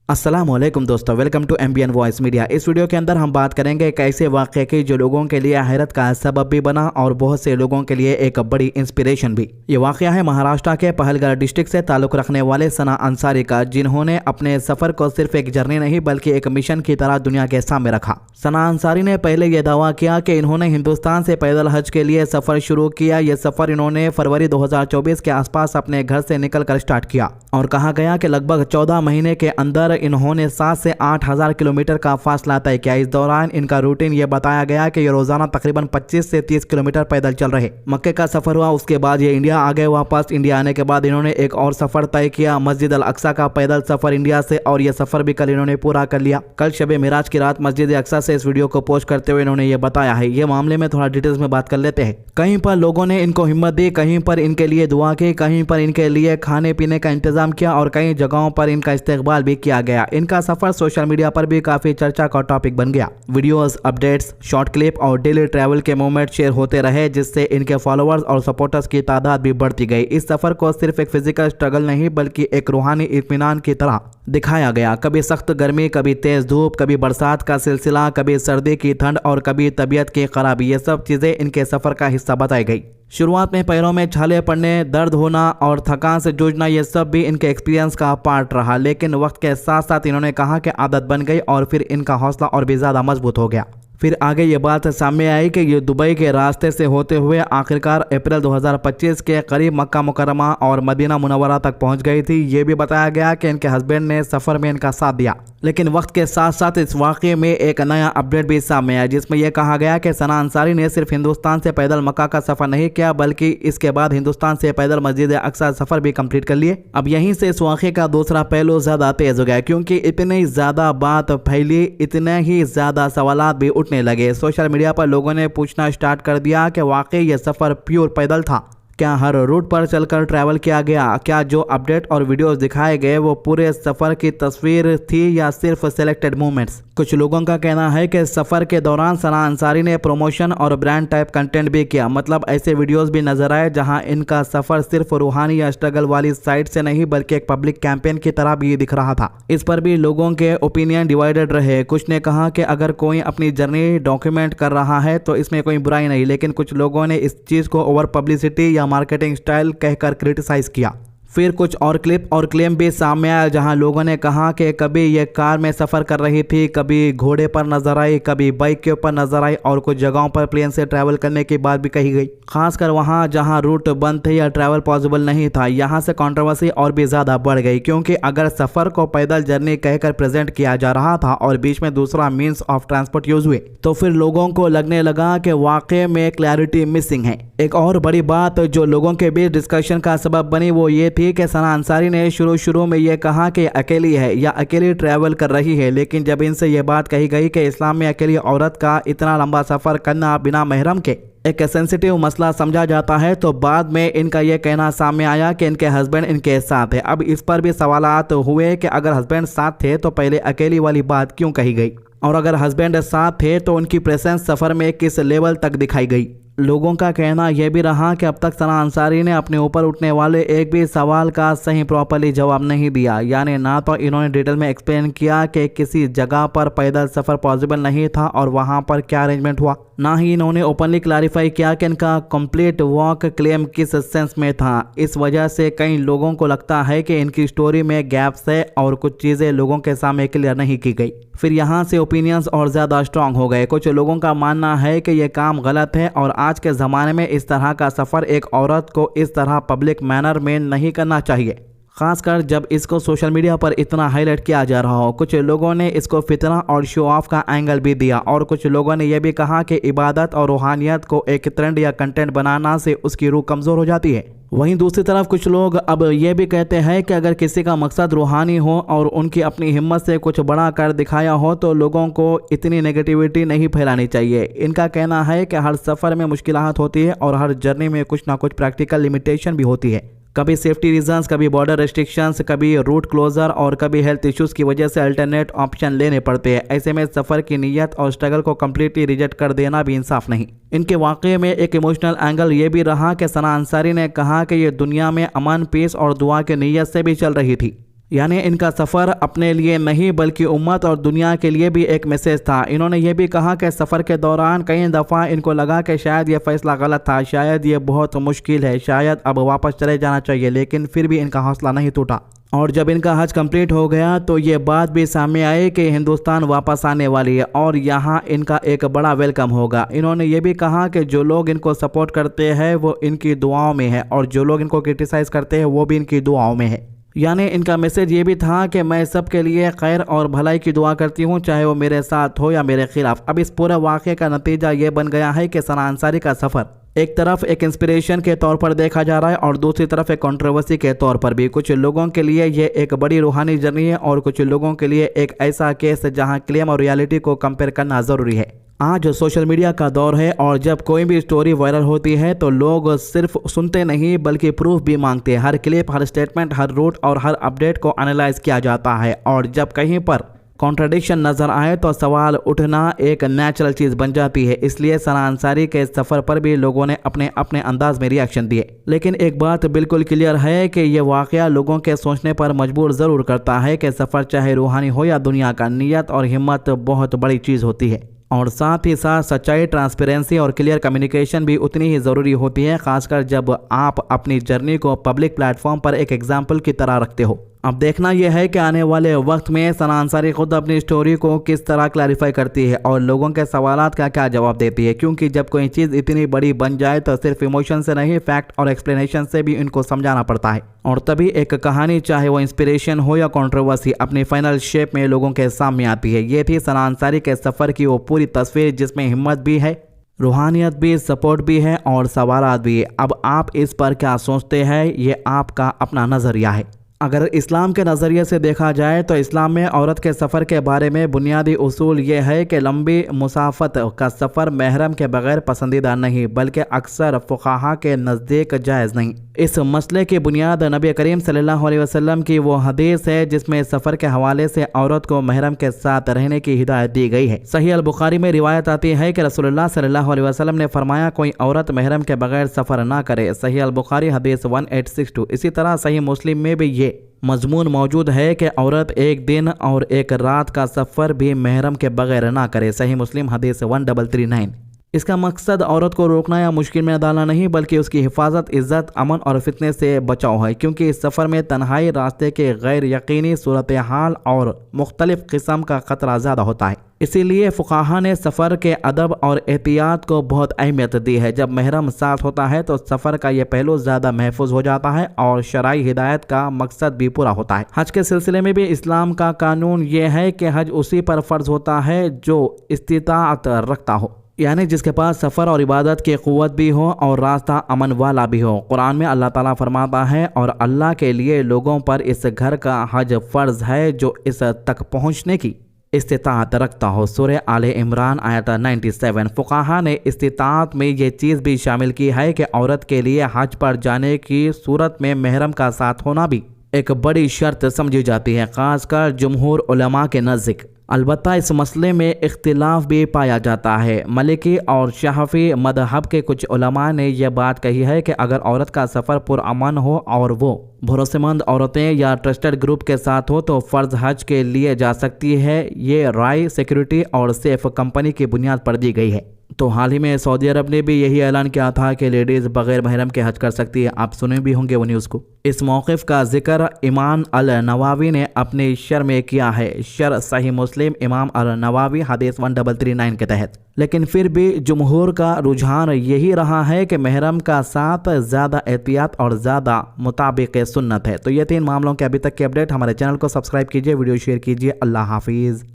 अस्सलाम वालेकुम दोस्तों, welcome to MBN voice media. इस वीडियो के अंदर हम बात करेंगे एक ऐसे वाक़े की जो लोगों के लिए हैरत का सबब भी बना और बहुत से लोगों के लिए एक बड़ी इंस्पिरेशन भी। ये वाक़या है महाराष्ट्र के पहलगाम डिस्ट्रिक्ट से ताल्लुक़ रखने वाले सना अंसारी का, जिन्होंने अपने सफ़र को सिर्फ एक जर्नी नहीं बल्कि एक मिशन की तरह दुनिया के सामने रखा। सना अंसारी ने पहले ये दावा किया कि इन्होंने हिंदुस्तान से पैदल हज के लिए सफ़र शुरू किया। ये सफ़र इन्होंने फरवरी 2024 के आसपास अपने घर से निकल कर स्टार्ट किया और कहा गया कि लगभग 14 महीने के अंदर इन्होंने 7 से 8 हज़ार किलोमीटर का फासला तय किया। इस दौरान इनका रूटीन ये बताया गया कि ये रोजाना तकरीबन 25 से 30 किलोमीटर पैदल चल रहे। मक्के का सफर हुआ, उसके बाद ये इंडिया आ गए। वापस इंडिया आने के बाद इन्होंने एक और सफर तय किया, मस्जिद अल अक्सा का पैदल सफर इंडिया से, और ये सफर भी कल इन्होंने पूरा कर लिया। कल शबे मिराज की रात मस्जिद अक्सा से इस वीडियो को पोस्ट करते हुए इन्होंने ये बताया है। ये मामले में थोड़ा डिटेल्स में बात कर लेते हैं। कहीं पर लोगों ने इनको हिम्मत दी, कहीं पर इनके लिए दुआ की, कहीं पर इनके लिए खाने पीने का इंतजाम किया और कई जगहों पर इनका इस्तेकबाल भी किया गया। इनका सफर सोशल मीडिया पर भी काफी चर्चा का टॉपिक बन गया। वीडियोस, अपडेट्स, शॉर्ट क्लिप और डेली ट्रैवल के मोमेंट शेयर होते रहे, जिससे इनके फॉलोअर्स और सपोर्टर्स की तादाद भी बढ़ती गई। इस सफर को सिर्फ एक फिजिकल स्ट्रगल नहीं बल्कि एक रूहानी इत्मीनान की तरह दिखाया गया। कभी सख्त गर्मी, कभी तेज धूप, कभी बरसात का सिलसिला, कभी सर्दी की ठंड और कभी तबीयत की खराबी, ये सब चीजें इनके सफर का हिस्सा बताई गई। शुरुआत में पैरों में छाले पड़ने, दर्द होना और थकान से जूझना, ये सब भी इनके एक्सपीरियंस का पार्ट रहा, लेकिन वक्त के साथ साथ इन्होंने कहा कि आदत बन गई और फिर इनका हौसला और भी ज़्यादा मजबूत हो गया। फिर आगे ये बात सामने आई कि ये दुबई के रास्ते से होते हुए आखिरकार अप्रैल 2025 के करीब मक्का मुकरमा और मदीना मुनव्वरा तक पहुंच गई थी। ये भी बताया गया कि इनके हस्बैंड ने सफ़र में इनका साथ दिया। लेकिन वक्त के साथ साथ इस वाक़े में एक नया अपडेट भी सामने आया, जिसमें यह कहा गया कि सना अंसारी ने सिर्फ हिंदुस्तान से पैदल मक्का का सफ़र नहीं किया बल्कि इसके बाद हिंदुस्तान से पैदल मस्जिद अक्सा सफ़र भी कंप्लीट कर लिए। अब यहीं से इस वाक़े का दूसरा पहलू ज़्यादा तेज़ हो गया, क्योंकि इतनी ज़्यादा बात फैली, इतने ही ज़्यादा सवालात भी उठने लगे। सोशल मीडिया पर लोगों ने पूछना स्टार्ट कर दिया कि वाकई ये सफ़र प्योर पैदल था, क्या हर रूट पर चलकर ट्रैवल किया गया, क्या जो अपडेट और वीडियोस दिखाए गए वो पूरे सफ़र की तस्वीर थी या सिर्फ सेलेक्टेड मोमेंट्स। कुछ लोगों का कहना है कि सफ़र के दौरान सना अंसारी ने प्रमोशन और ब्रांड टाइप कंटेंट भी किया, मतलब ऐसे वीडियोस भी नजर आए जहां इनका सफ़र सिर्फ रूहानी या स्ट्रगल वाली साइड से नहीं बल्कि एक पब्लिक कैंपेन की तरह भी दिख रहा था। इस पर भी लोगों के ओपिनियन डिवाइडेड रहे। कुछ ने कहा कि अगर कोई अपनी जर्नी डॉक्यूमेंट कर रहा है तो इसमें कोई बुराई नहीं, लेकिन कुछ लोगों ने इस चीज़ को ओवर पब्लिसिटी या मार्केटिंग स्टाइल कहकर क्रिटिसाइज किया। फिर कुछ और क्लिप और क्लेम भी सामने आया जहां लोगों ने कहा कि कभी ये कार में सफ़र कर रही थी, कभी घोड़े पर नजर आई, कभी बाइक के ऊपर नजर आई और कुछ जगहों पर प्लेन से ट्रैवल करने की बात भी कही गई, खासकर वहां जहां रूट बंद थे या ट्रैवल पॉसिबल नहीं था। यहां से कंट्रोवर्सी और भी ज़्यादा बढ़ गई, क्योंकि अगर सफ़र को पैदल जर्नी कहकर प्रेजेंट किया जा रहा था और बीच में दूसरा मीन्स ऑफ ट्रांसपोर्ट यूज हुए तो फिर लोगों को लगने लगा कि वाकई में क्लैरिटी मिसिंग है। एक और बड़ी बात जो लोगों के बीच डिस्कशन का सबब बनी वो ये थी कि सना अंसारी ने शुरू में ये कहा कि अकेली है या अकेली ट्रैवल कर रही है, लेकिन जब इनसे ये बात कही गई कि इस्लाम में अकेली औरत का इतना लंबा सफ़र करना बिना महरम के एक सेंसिटिव मसला समझा जाता है, तो बाद में इनका यह कहना सामने आया कि इनके हस्बैंड इनके साथ है। अब इस पर भी सवालात हुए कि अगर हस्बैंड साथ थे तो पहले अकेली वाली बात क्यों कही गई, और अगर हस्बैंड साथ थे तो उनकी प्रेजेंस सफ़र में किस लेवल तक दिखाई गई। लोगों का कहना यह भी रहा कि अब तक सना अंसारी ने अपने ऊपर उठने वाले एक भी सवाल का सही प्रॉपरली जवाब नहीं दिया, यानी ना तो इन्होंने डिटेल में एक्सप्लेन किया कि किसी जगह पर पैदल सफ़र पॉसिबल नहीं था और वहां पर क्या अरेंजमेंट हुआ, ना ही इन्होंने ओपनली क्लैरिफाई किया कि इनका कंप्लीट वॉक क्लेम किस सेंस में था। इस वजह से कई लोगों को लगता है कि इनकी स्टोरी में गैप्स है और कुछ चीज़ें लोगों के सामने क्लियर नहीं की गई। फिर यहाँ से ओपिनियंस और ज़्यादा स्ट्रांग हो गए। कुछ लोगों का मानना है कि यह काम गलत है और आज के ज़माने में इस तरह का सफ़र एक औरत को इस तरह पब्लिक मैनर में नहीं करना चाहिए, खासकर जब इसको सोशल मीडिया पर इतना हाईलाइट किया जा रहा हो। कुछ लोगों ने इसको फितना और शो ऑफ का एंगल भी दिया और कुछ लोगों ने यह भी कहा कि इबादत और रूहानियत को एक ट्रेंड या कंटेंट बनाना से उसकी रूह कमज़ोर हो जाती है। वहीं दूसरी तरफ कुछ लोग अब ये भी कहते हैं कि अगर किसी का मकसद रूहानी हो और उनकी अपनी हिम्मत से कुछ बड़ा कर दिखाया हो तो लोगों को इतनी नेगेटिविटी नहीं फैलानी चाहिए। इनका कहना है कि हर सफ़र में मुश्किलात होती है और हर जर्नी में कुछ ना कुछ प्रैक्टिकल लिमिटेशन भी होती है। कभी सेफ्टी रीजंस, कभी बॉर्डर रेस्ट्रिक्शंस, कभी रूट क्लोजर और कभी हेल्थ इश्यूज़ की वजह से अल्टरनेट ऑप्शन लेने पड़ते हैं। ऐसे में सफ़र की नीयत और स्ट्रगल को कम्प्लीटली रिजेक्ट कर देना भी इंसाफ नहीं। इनके वाक़े में एक इमोशनल एंगल ये भी रहा कि सना अंसारी ने कहा कि ये दुनिया में अमन, पीस और दुआ की नीयत से भी चल रही थी। यानी इनका सफ़र अपने लिए नहीं बल्कि उम्मत और दुनिया के लिए भी एक मैसेज था। इन्होंने ये भी कहा कि सफ़र के दौरान कई दफ़ा इनको लगा कि शायद ये फ़ैसला गलत था, शायद ये बहुत मुश्किल है, शायद अब वापस चले जाना चाहिए, लेकिन फिर भी इनका हौसला नहीं टूटा। और जब इनका हज कंप्लीट हो गया तो ये बात भी सामने आई कि हिंदुस्तान वापस आने वाली है और यहाँ इनका एक बड़ा वेलकम होगा। इन्होंने ये भी कहा कि जो लोग इनको सपोर्ट करते हैं वो इनकी दुआओं में है और जो लोग इनको क्रिटिसाइज़ करते हैं वो भी इनकी दुआओं में है। यानी इनका मैसेज ये भी था कि मैं सबके लिए खैर और भलाई की दुआ करती हूँ, चाहे वो मेरे साथ हो या मेरे खिलाफ। अब इस पूरे वाक़े का नतीजा ये बन गया है कि सना अंसारी का सफ़र एक तरफ एक इंस्पिरेशन के तौर पर देखा जा रहा है और दूसरी तरफ एक कंट्रोवर्सी के तौर पर भी। कुछ लोगों के लिए ये एक बड़ी रूहानी जर्नी है और कुछ लोगों के लिए एक ऐसा केस जहां क्लेम और रियलिटी को कंपेयर करना ज़रूरी है। आज सोशल मीडिया का दौर है और जब कोई भी स्टोरी वायरल होती है तो लोग सिर्फ सुनते नहीं बल्कि प्रूफ भी मांगते हैं। हर क्लिप, हर स्टेटमेंट, हर रूट और हर अपडेट को एनालाइज किया जाता है और जब कहीं पर कॉन्ट्रडिक्शन नज़र आए तो सवाल उठना एक नेचुरल चीज़ बन जाती है। इसलिए सना अंसारी के सफ़र पर भी लोगों ने अपने अपने अंदाज में रिएक्शन दिए। लेकिन एक बात बिल्कुल क्लियर है कि यह वाक़या लोगों के सोचने पर मजबूर ज़रूर करता है कि सफ़र चाहे रूहानी हो या दुनिया का, नीयत और हिम्मत बहुत बड़ी चीज़ होती है और साथ ही साथ सच्चाई, ट्रांसपेरेंसी और क्लियर कम्युनिकेशन भी उतनी ही ज़रूरी होती है, खासकर जब आप अपनी जर्नी को पब्लिक प्लेटफॉर्म पर एक एग्जाम्पल की तरह रखते हो। अब देखना यह है कि आने वाले वक्त में सना अंसारी खुद अपनी स्टोरी को किस तरह क्लैरिफाई करती है और लोगों के सवालात का क्या जवाब देती है, क्योंकि जब कोई चीज़ इतनी बड़ी बन जाए तो सिर्फ इमोशन से नहीं, फैक्ट और एक्सप्लेनेशन से भी इनको समझाना पड़ता है और तभी एक कहानी, चाहे वो इंस्पिरेशन हो या कंट्रोवर्सी, अपनी फाइनल शेप में लोगों के सामने आती है। ये थी सना अंसारी के सफ़र की वो पूरी तस्वीर जिसमें हिम्मत भी है, रूहानियत भी, सपोर्ट भी है और सवालात भी है। अब आप इस पर क्या सोचते हैं, ये आपका अपना नज़रिया है। अगर इस्लाम के नज़रिए से देखा जाए तो इस्लाम में औरत के सफ़र के बारे में बुनियादी उसूल ये है कि लंबी मुसाफत का सफ़र महरम के बगैर पसंदीदा नहीं बल्कि अक्सर फुक़हा के नज़दीक जायज़ नहीं। इस मसले की बुनियाद नबी करीम सल्लल्लाहु अलैहि वसल्लम की वो हदीस है जिसमें सफ़र के हवाले से औरत को महरम के साथ रहने की हिदायत दी गई है। सही अल बुखारी में रिवायत आती है कि रसूलुल्लाह सल्लल्लाहु अलैहि वसल्लम ने फरमाया, कोई औरत महरम के बगैर सफ़र ना करे। सही अल बुखारी हदीस 1862। इसी तरह सही मुस्लिम में भी ये मजमून मौजूद है कि औरत एक दिन और एक रात का सफ़र भी महरम के बगैर ना करे। सही मुस्लिम हदीस 1339। इसका मकसद औरत को रोकना या मुश्किल में डालना नहीं बल्कि उसकी हिफाजत, इज़्ज़त, अमन और फितने से बचाव है, क्योंकि इस सफ़र में तन्हाई, रास्ते के गैर यकीनी सूरत हाल और मुख्तलिफ किस्म का ख़तरा ज़्यादा होता है। इसीलिए फुक़हा ने सफ़र के अदब और एहतियात को बहुत अहमियत दी है। जब महरम साथ होता है तो सफ़र का ये पहलू ज़्यादा महफूज हो जाता है और शरई हिदायत का मकसद भी पूरा होता है। हज के सिलसिले में भी इस्लाम का कानून ये है कि हज उसी पर फ़र्ज़ होता है जो इस्तिताअत रखता हो, यानी जिसके पास सफ़र और इबादत की क़ुव्वत भी हो और रास्ता अमन वाला भी हो। कुरान में अल्लाह ताला फरमाता है, और अल्लाह के लिए लोगों पर इस घर का हज फ़र्ज़ है जो इस तक पहुँचने की इस्तिताअत रखता हो। सूरह आले इमरान आयत 97। फुक़हा ने इस्तिताअत में ये चीज़ भी शामिल की है कि औरत के लिए हज पर जाने की सूरत में महरम का साथ होना भी एक बड़ी शर्त समझी जाती है, ख़ासकर जमहूर उलमा के नज़दीक। अलबत्ता इस मसले में इख्तिलाफ भी पाया जाता है। मलिकी और शाफ़ी मज़हब के कुछ उलमा ने यह बात कही है कि अगर औरत का सफ़र पुरअमन हो और वो भरोसेमंद औरतें या ट्रस्टेड ग्रुप के साथ हो तो फ़र्ज़ हज के लिए जा सकती है। ये राय सिक्योरिटी और सेफ कंपनी की बुनियाद पर दी गई है। तो हाल ही में सऊदी अरब ने भी यही ऐलान किया था कि लेडीज़ बग़ैर महरम के हज कर सकती है। आप सुने भी होंगे वो न्यूज़ को। इस मौक़िफ़ का जिक्र इमाम अल नवावी ने अपनी शर में किया है। शर सही मुस्लिम इमाम अल नवावी हदीस 1339 के तहत। लेकिन फिर भी जमहूर का रुझान यही रहा है कि महरम का साथ ज़्यादा एहतियात और ज़्यादा मुताबिक सुन्नत है। तो ये 3 मामलों के अभी तक के अपडेट। हमारे चैनल को सब्सक्राइब कीजिए, वीडियो शेयर कीजिए। अल्लाह हाफिज़।